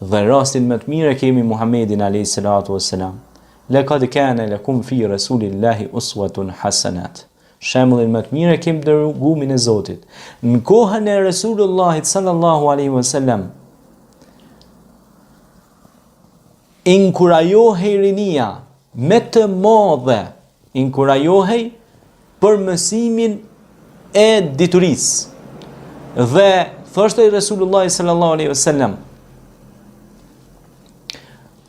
Dhe rastin më të mirë kemi Muhammedin alayhi salatu wassalam. Laqad kana lakum fi rasulillahi uswatun hasanat. Shembullin më të mirë kemi dërgumin e Zotit. Në kohën e Resulullahit sallallahu alaihi wasallam inkurajohej rinia me të madhe, inkurajohej për mësimin e diturisë. Dhe thoshte Resulullah sallallahu alaihi wasallam,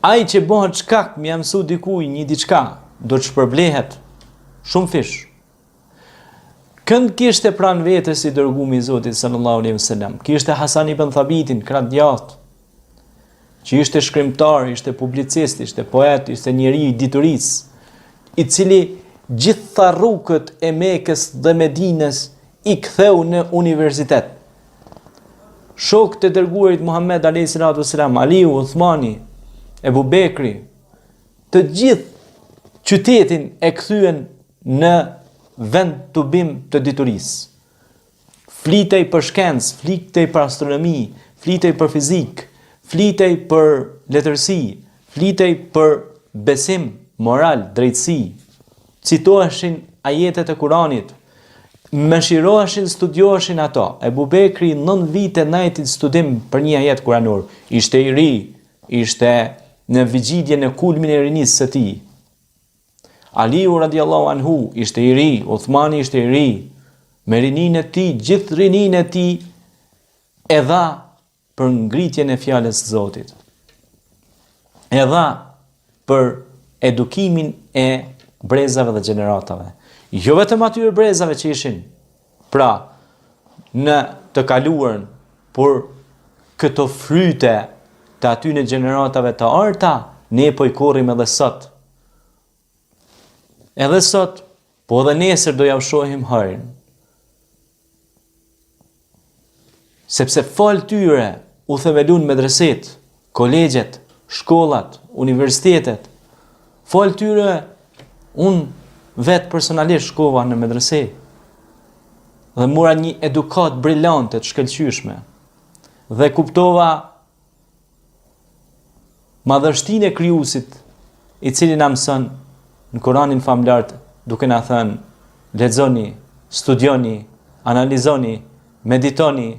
ai që bëhet shkak me mësu dikujt një diçka, do të shpërblehet shumë fish. Kënd kishte pranë vetes si dërgumi i Zotit sallallahu alaihi wasallam. Kishte Hasan ibn Thabitin, krah djathtë, që ishte shkrimtar, ishte publicist, ishte poet, ishte njeri i diturisë, i cili gjitha rrugët e Mekës dhe Medinës i ktheu në universitet. Shokët e dërguarit Muhammed alayhi salatu wasalam, Aliu, Uthmani, Ebu Bekri, të gjithë qytetin e kthyen në vend të bim të diturisë. Flitej për shkencë, flitej për astronomi, flitej për fizikë, flitej për letërsi, flitej për besim, moral, drejtësi, citoheshin ajetet e Kuranit, mëshiroheshin, studioheshin ato. Ebu Bekri 9 vite najtit studim për një ajet kuranor. Ishte i ri, ishte në vigjidje në kulmin e rinisë së tij. Aliu radiallahu anhu ishte i ri, Uthmani ishte i ri, me rininë e tij, gjithë rininë e tij e dha për ngritjen e fjalës së Zotit. E dha për edukimin e brezave dhe gjeneratave. Jo vetëm atyre brezave që ishin pra në të kaluarën, por këto fryte të atyre gjeneratave të arta, ne po i korrim edhe sot. Edhe sot, po edhe nesër do ja shohim hërin. Sepse fal tyre u themelun medreset, kolegjet, shkollat, universitetet. Fal tyre unë vetë personalisht shkova në medrese dhe mora një edukat brillante të shkëlqyshme dhe kuptova madhështinë e krijuesit, i cili na mëson në Kur'anin famlar duke na thënë lexoni, studioni, analizoni, meditoni,